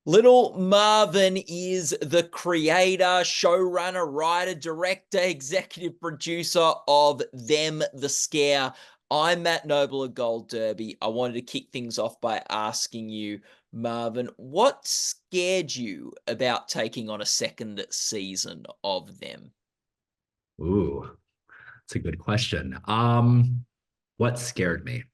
Little Marvin is the creator, showrunner, writer, director, executive producer of Them the Scare. I'm Matt Noble of Gold Derby. I wanted to kick things off by asking you, Marvin, what scared you about taking on a second season of Them? Ooh, that's a good question. What scared me?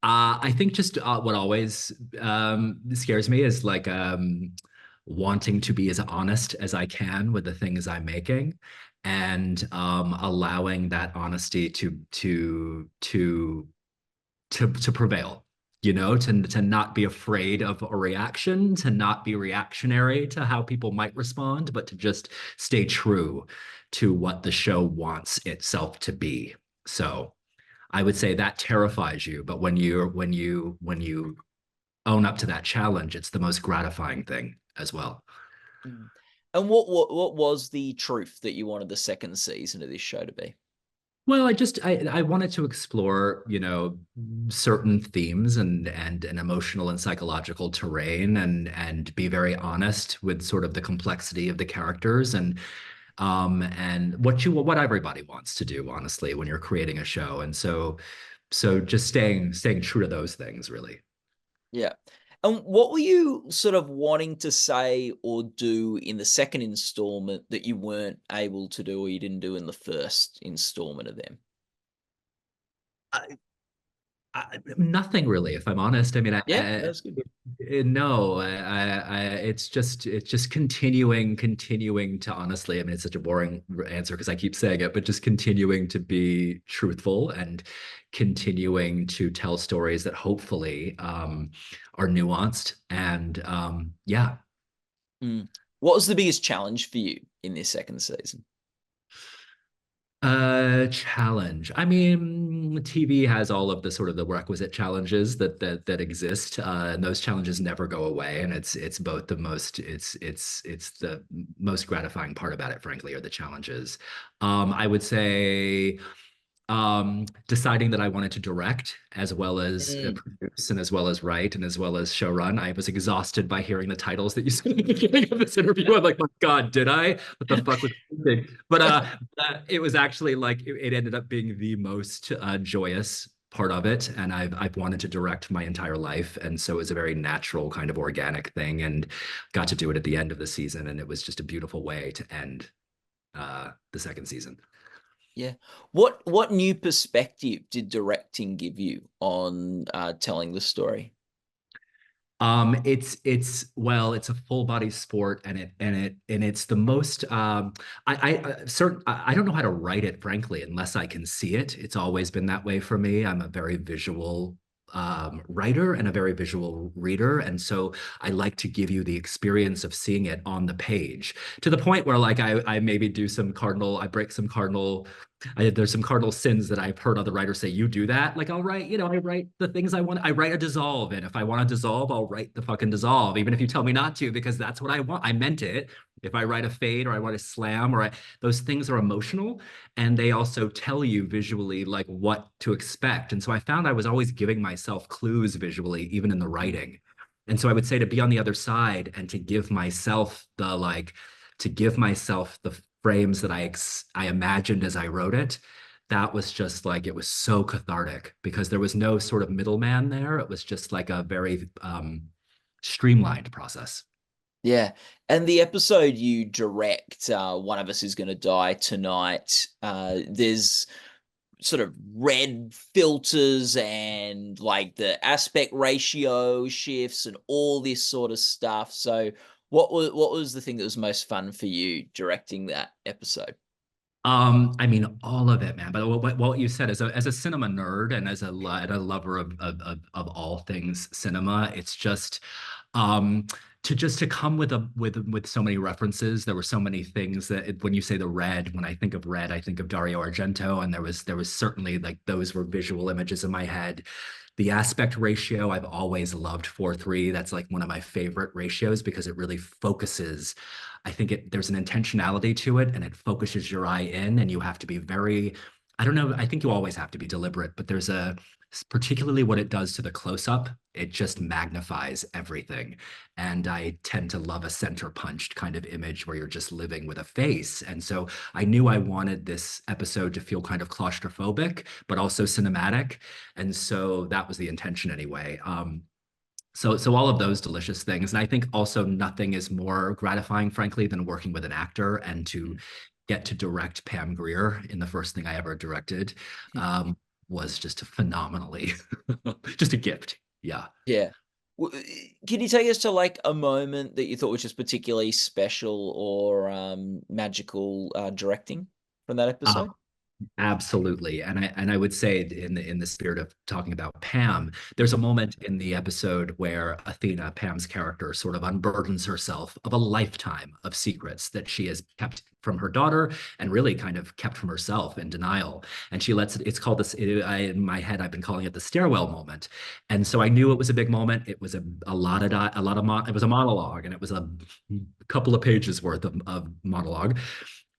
I think just what always scares me is like wanting to be as honest as I can with the things I'm making, and allowing that honesty to prevail. To not be afraid of a reaction, to not be reactionary to how people might respond, but to just stay true to what the show wants itself to be. So I would say that terrifies you, but when you own up to that challenge, it's the most gratifying thing as well. Mm. And what was the truth that you wanted the second season of this show to be? Well, I wanted to explore, certain themes and an emotional and psychological terrain, and be very honest with sort of the complexity of the characters, and what everybody wants to do, honestly, when you're creating a show. And so just staying true to those things, really. Yeah. And what were you sort of wanting to say or do in the second installment that you weren't able to do or you didn't do in the first installment of them? Nothing really, if I'm honest. I mean, Yeah, that's good. no, it's just continuing to honestly. I mean, it's such a boring answer because I keep saying it, but just continuing to be truthful and continuing to tell stories that hopefully are nuanced. And yeah. Mm. What was the biggest challenge for you in this second season? Challenge. I mean, TV has all of the sort of the requisite challenges that exist, and those challenges never go away. And it's both the most it's the most gratifying part about it, frankly, are the challenges. I would say deciding that I wanted to direct as well as Mm. produce and as well as write and as well as showrun. I was exhausted by hearing the titles that you said at the beginning of this interview. I'm like, my God, did I? What the fuck was I thinking? But it was actually like it ended up being the most joyous part of it, and I've wanted to direct my entire life, and so it was a very natural kind of organic thing, and got to do it at the end of the season, and it was just a beautiful way to end the second season. Yeah. What new perspective did directing give you on telling the story? It's a full body sport, and it's the most I don't know how to write it, frankly, unless I can see it. It's always been that way for me. I'm a very visual writer and a very visual reader, and so I like to give you the experience of seeing it on the page, to the point where like I maybe I break some cardinal. There's some cardinal sins that I've heard other writers say, you do that. Like, I'll write, I write the things I want. I write a dissolve. And if I want to dissolve, I'll write the fucking dissolve, even if you tell me not to, because that's what I want. I meant it. If I write a fade or I want to slam, those things are emotional, and they also tell you visually like what to expect. And so I found I was always giving myself clues visually, even in the writing. And so I would say to be on the other side and to give myself the frames that I imagined as I wrote it. That was just like, it was so cathartic because there was no sort of middleman there. It was just like a very streamlined process. Yeah. And the episode you direct, One of Us Is Gonna Die Tonight, there's sort of red filters and like the aspect ratio shifts and all this sort of stuff. So what was the thing that was most fun for you directing that episode? I mean, all of it, man. But what you said, as a cinema nerd and and a lover of all things cinema, it's just to come with so many references. There were so many things when you say the red, when I think of red, I think of Dario Argento, and there was certainly like those were visual images in my head. The aspect ratio, I've always loved 4:3. That's like one of my favorite ratios because it really focuses. I think there's an intentionality to it, and it focuses your eye in, and you have to be very I don't know. I think you always have to be deliberate, but there's a particularly what it does to the close up, it just magnifies everything. And I tend to love a center punched kind of image where you're just living with a face. And so I knew I wanted this episode to feel kind of claustrophobic, but also cinematic. And so that was the intention anyway. So all of those delicious things. And I think also nothing is more gratifying, frankly, than working with an actor and to get to direct Pam Grier in the first thing I ever directed was just phenomenally, just a gift. Yeah. Yeah. Can you take us to like a moment that you thought was just particularly special or magical directing from that Uh, episode? Absolutely. And I would say in the spirit of talking about Pam, there's a moment in the episode where Athena, Pam's character, sort of unburdens herself of a lifetime of secrets that she has kept from her daughter and really kind of kept from herself in denial. And she lets it, it's called this, in my head, I've been calling it the stairwell moment. And so I knew it was a big moment. It was a lot of, it was a monologue and it was a couple of pages worth of monologue.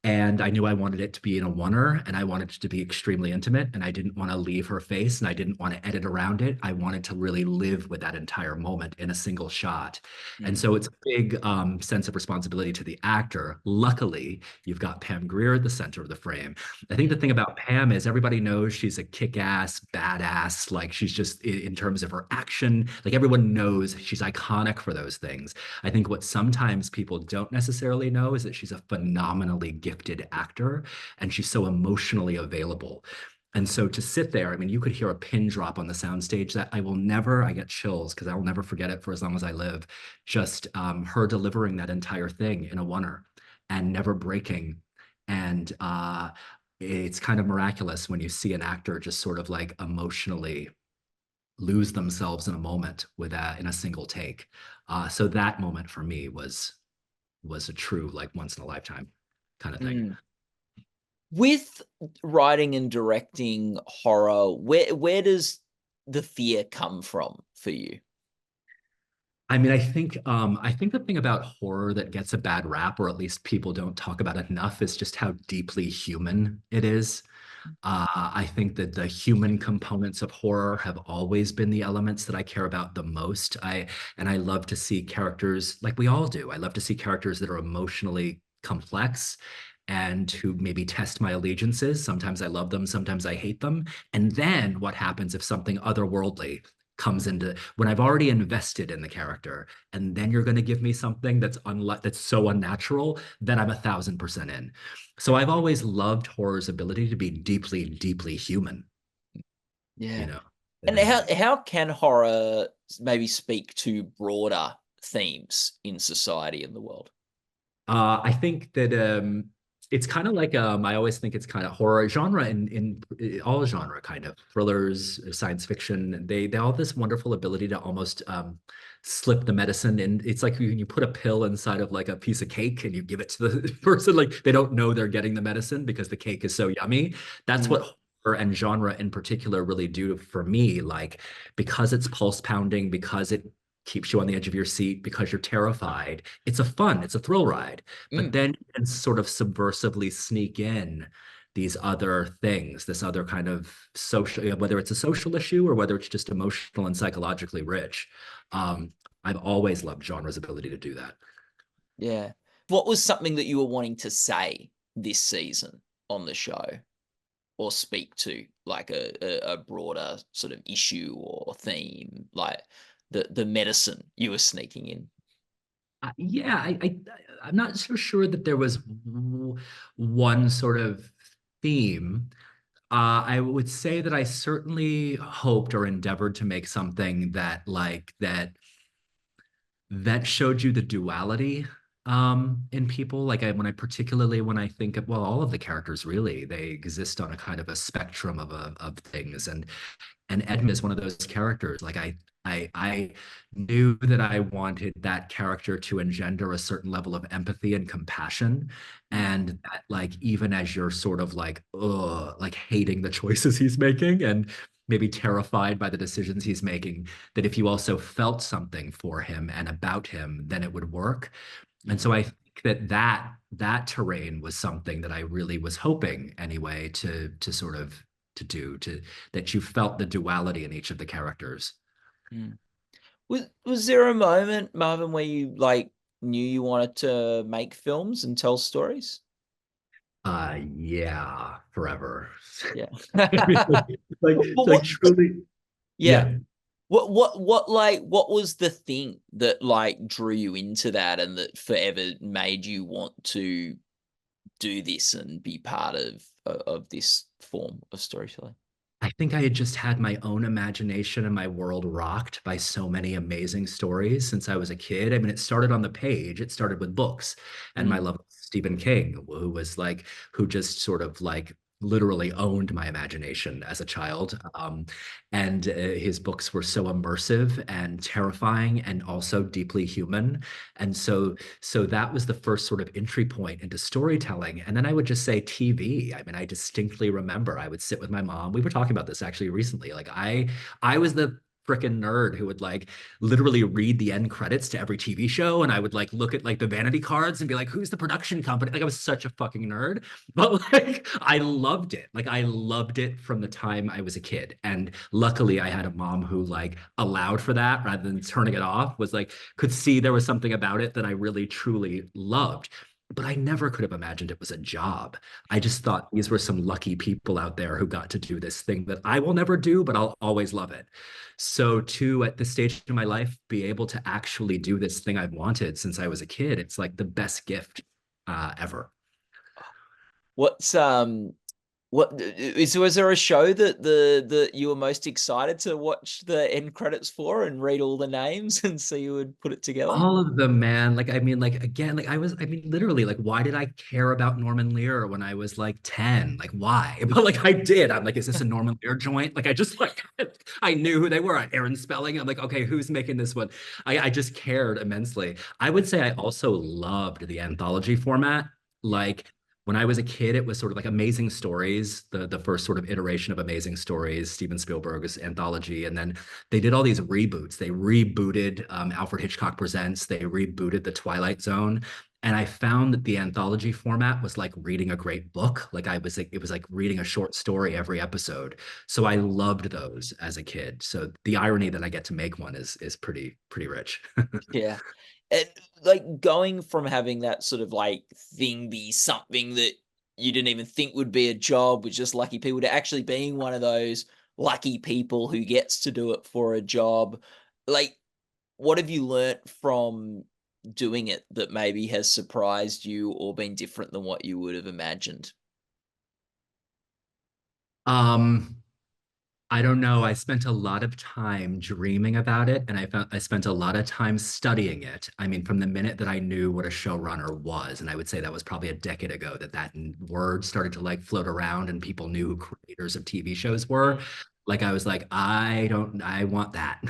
And I knew I wanted it to be in a oneer and I wanted it to be extremely intimate. And I didn't want to leave her face and I didn't want to edit around it. I wanted to really live with that entire moment in a single shot. And Mm, so it's a big sense of responsibility to the actor. Luckily, you've got Pam Grier at the center of the frame. I think mm, the thing about Pam is everybody knows she's a kick-ass, badass. Like she's just in terms of her action, like everyone knows she's iconic for those things. I think what sometimes people don't necessarily know is that she's a phenomenally gifted actor and she's so emotionally available. And so to sit there, I mean, you could hear a pin drop on the soundstage that I will never, I get chills because I will never forget it for as long as I live. Just her delivering that entire thing in a oneer and never breaking. And it's kind of miraculous when you see an actor just sort of like emotionally lose themselves in a moment with that in a single take. So that moment for me was a true like once in a lifetime kind of thing. mm. With writing and directing horror, where does the fear come from for you? I mean, I think the thing about horror that gets a bad rap, or at least people don't talk about enough, is just how deeply human it is. I think that the human components of horror have always been the elements that I care about the most. I love to see characters like we all do. I love to see characters that are emotionally complex and who maybe test my allegiances. Sometimes I love them, sometimes I hate them. And then what happens if something otherworldly comes into when I've already invested in the character, and then you're going to give me something that's so unnatural, then I'm 1,000% in. So I've always loved horror's ability to be deeply, deeply human, you Yeah. know. And how can horror maybe speak to broader themes in society and the world? I think that it's kind of like I always think it's kind of horror genre in all genre kind of thrillers, science fiction. They all have this wonderful ability to almost slip the medicine in. It's like when you put a pill inside of like a piece of cake and you give it to the person, like they don't know they're getting the medicine because the cake is so yummy. That's Mm, what horror and genre in particular really do for me. Like because it's pulse pounding, because it keeps you on the edge of your seat because you're terrified. It's a thrill ride. But mm, then you can sort of subversively sneak in these other things, this other kind of social, whether it's a social issue or whether it's just emotional and psychologically rich. Um, I've always loved genre's ability to do that. yeah. What was something that you were wanting to say this season on the show or speak to, like a broader sort of issue or theme, like the medicine you were sneaking in? Yeah, I'm not so sure that there was one sort of theme. I would say that I certainly hoped or endeavored to make something that that showed you the duality in people. Like when I particularly when I think of well, all of the characters really, they exist on a kind of a spectrum of things. And Edmund is one of those characters. Like I knew that I wanted that character to engender a certain level of empathy and compassion, Mm, and that like even as you're sort of like like hating the choices he's making and maybe terrified by the decisions he's making, that if you also felt something for him and about him, then it would work. And so mm, I think that terrain was something that I really was hoping anyway to sort of to do to that you felt the duality in each of the characters. Mm. Was there a moment, Marvin, where you like knew you wanted to make films and tell stories? Yeah, forever. Yeah. I mean, like What truly, yeah. yeah. What was the thing that like drew you into that and that forever made you want to do this and be part of this form of storytelling? I think I had just had my own imagination and my world rocked by so many amazing stories since I was a kid. I mean, it started on the page, it started with books and my Mm. love of Stephen King, who was like, who just sort of like literally owned my imagination as a child. And his books were so immersive and terrifying and also deeply human. And so that was the first sort of entry point into storytelling. And then I would just say TV. I mean, I distinctly remember I would sit with my mom. We were talking about this actually recently. Like I was the freaking nerd who would like literally read the end credits to every TV show, and I would like look at like the vanity cards and be like, who's the production company? Like I was such a fucking nerd, but like I loved it. Like I loved it from the time I was a kid. And luckily I had a mom who like allowed for that rather than turning it off, was like could see there was something about it that I really truly loved. But I never could have imagined it was a job. I just thought these were some lucky people out there who got to do this thing that I will never do, but I'll always love it. So to at this stage in my life be able to actually do this thing I've wanted since I was a kid, it's like the best gift ever. What's what is was there a show that you were most excited to watch the end credits for and read all the names and so you would put it together? All of them, man. Like, I mean, like, again, like, I mean, literally, like, why did I care about Norman Lear when I was like 10? Like, why? But like, I did. I'm like, is this a Norman Lear joint? Like, I just like, I knew who they were. Aaron Spelling. I'm like, okay, who's making this one? I just cared immensely. I would say I also loved the anthology format. Like, when I was a kid, it was sort of like Amazing Stories, the first sort of iteration of Amazing Stories, Steven Spielberg's anthology, and then they did all these reboots. They rebooted Alfred Hitchcock Presents. They rebooted The Twilight Zone. And I found that the anthology format was like reading a great book. Like I was like, it was like reading a short story every episode. So I loved those as a kid. So the irony that I get to make one is pretty rich. Yeah. And, like, going from having that sort of, like, thing be something that you didn't even think would be a job with just lucky people to actually being one of those lucky people who gets to do it for a job. Like, what have you learnt from doing it that maybe has surprised you or been different than what you would have imagined? um, I don't know. I spent a lot of time dreaming about it, and I spent a lot of time studying it. I mean, from the minute that I knew what a showrunner was, and I would say that was probably a decade ago that word started to like float around, and people knew who creators of TV shows were. Mm. Like I was like, I want that.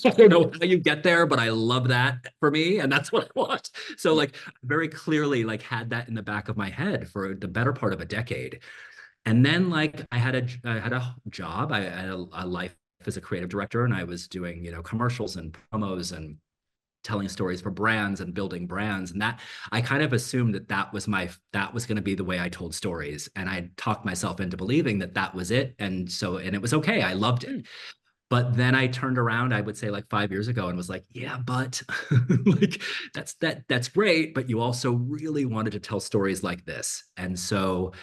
I don't know how you get there, but I love that for me, and that's what I want. So Yeah. like, very clearly, like had that in the back of my head for the better part of a decade. And then like I had a job. I had a life as a creative director, and I was doing, you know, commercials and promos and telling stories for brands and building brands. And that I kind of assumed that that was going to be the way I told stories. And I talked myself into believing that that was it. And it was okay. I loved it. Mm. But then I turned around, I would say like 5 years ago, and was like, yeah, but like that's great, but you also really wanted to tell stories like this. And so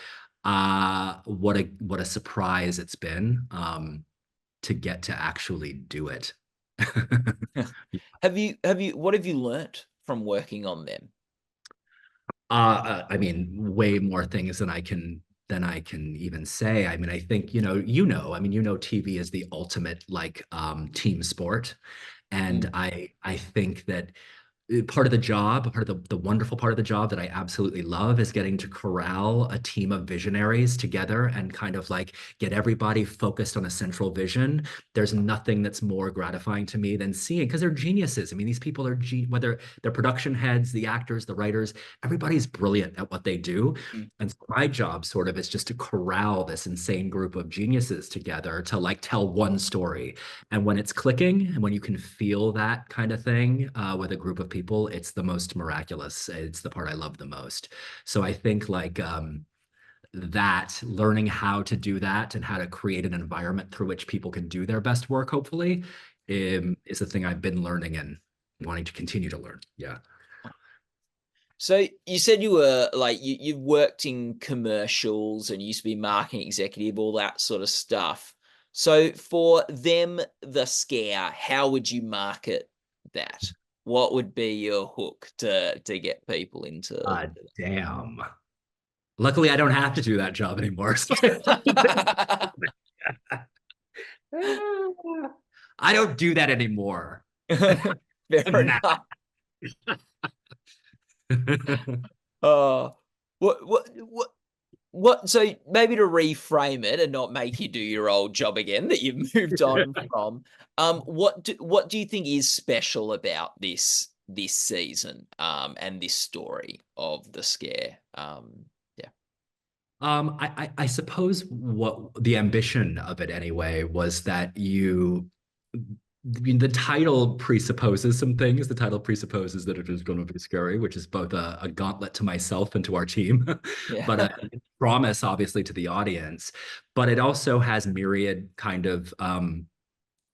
what a surprise it's been to get to actually do it. Have you what have you learnt from working on them? I mean, way more things than I can even say. I mean, I think, I mean, TV is the ultimate like team sport. And Mm. I think that part of the job, part of the wonderful part of the job that I absolutely love is getting to corral a team of visionaries together and kind of like get everybody focused on a central vision. There's nothing that's more gratifying to me than seeing, because they're geniuses. I mean, these people are, whether they're production heads, the actors, the writers, everybody's brilliant at what they do. Mm. And so my job sort of is just to corral this insane group of geniuses together to like tell one story. And when it's clicking and when you can feel that kind of thing with a group of people, people, it's the most miraculous. It's the part I love the most. So I think like that learning how to do that and how to create an environment through which people can do their best work, hopefully, is the thing I've been learning and wanting to continue to learn. Yeah. So you said you were like you've worked in commercials and used to be marketing executive, all that sort of stuff. So for them, the scare, how would you market that? What would be your hook to get people into? Damn. Luckily, I don't have to do that job anymore. So I don't do that anymore. Fair Nah. enough. Uh, what? So maybe to reframe it and not make you do your old job again that you've moved on from. What do you think is special about this season and this story of the scare? Yeah, I suppose what the ambition of it anyway was that the title presupposes some things. The title presupposes that it is going to be scary, which is both a gauntlet to myself and to our team, but yeah, a promise, obviously, to the audience. But it also has myriad kind of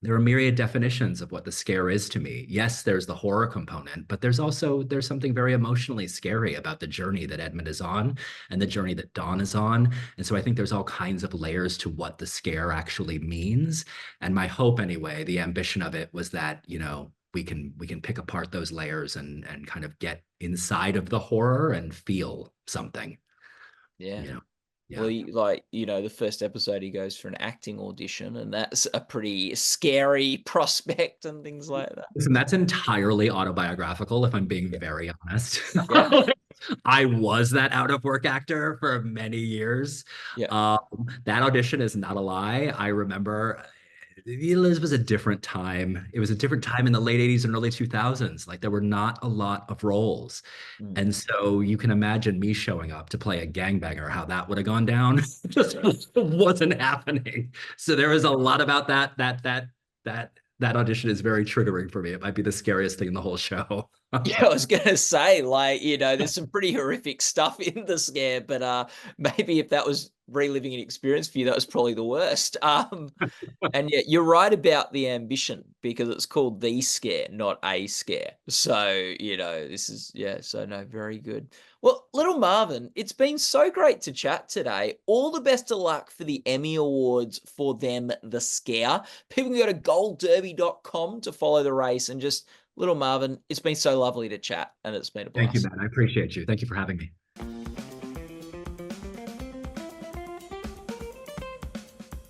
there are myriad definitions of what the scare is to me. Yes, there's the horror component, but there's something very emotionally scary about the journey that Edmund is on and the journey that Dawn is on. And so I think there's all kinds of layers to what the scare actually means. And my hope anyway, the ambition of it was that, we can pick apart those layers and kind of get inside of the horror and feel something, yeah. you know. Well, Yeah. the first episode he goes for an acting audition, and that's a pretty scary prospect and things like that. Listen, that's entirely autobiographical, if I'm being Yeah, very honest. yeah, I was that out of work actor for many years. yeah. Um, that audition is not a lie. I remember it was a different time. It was a different time in the late 80s and early 2000s. Like there were not a lot of roles. Mm. And so you can imagine me showing up to play a gangbanger, how that would have gone down. It just wasn't happening. So there was a lot about that audition is very triggering for me. It might be the scariest thing in the whole show. Yeah, I was gonna say, there's some pretty horrific stuff in the scare, but maybe if that was reliving an experience for you, that was probably the worst. And yeah, you're right about the ambition because it's called the scare, not a scare. So, this is, yeah, so no, very good. Well, little Marvin, it's been so great to chat today. All the best of luck for the Emmy Awards for them, the scare. People can go to goldderby.com to follow the race and just little Marvin, it's been so lovely to chat and it's been a Thank you, blast. man. I appreciate you. Thank you for having me.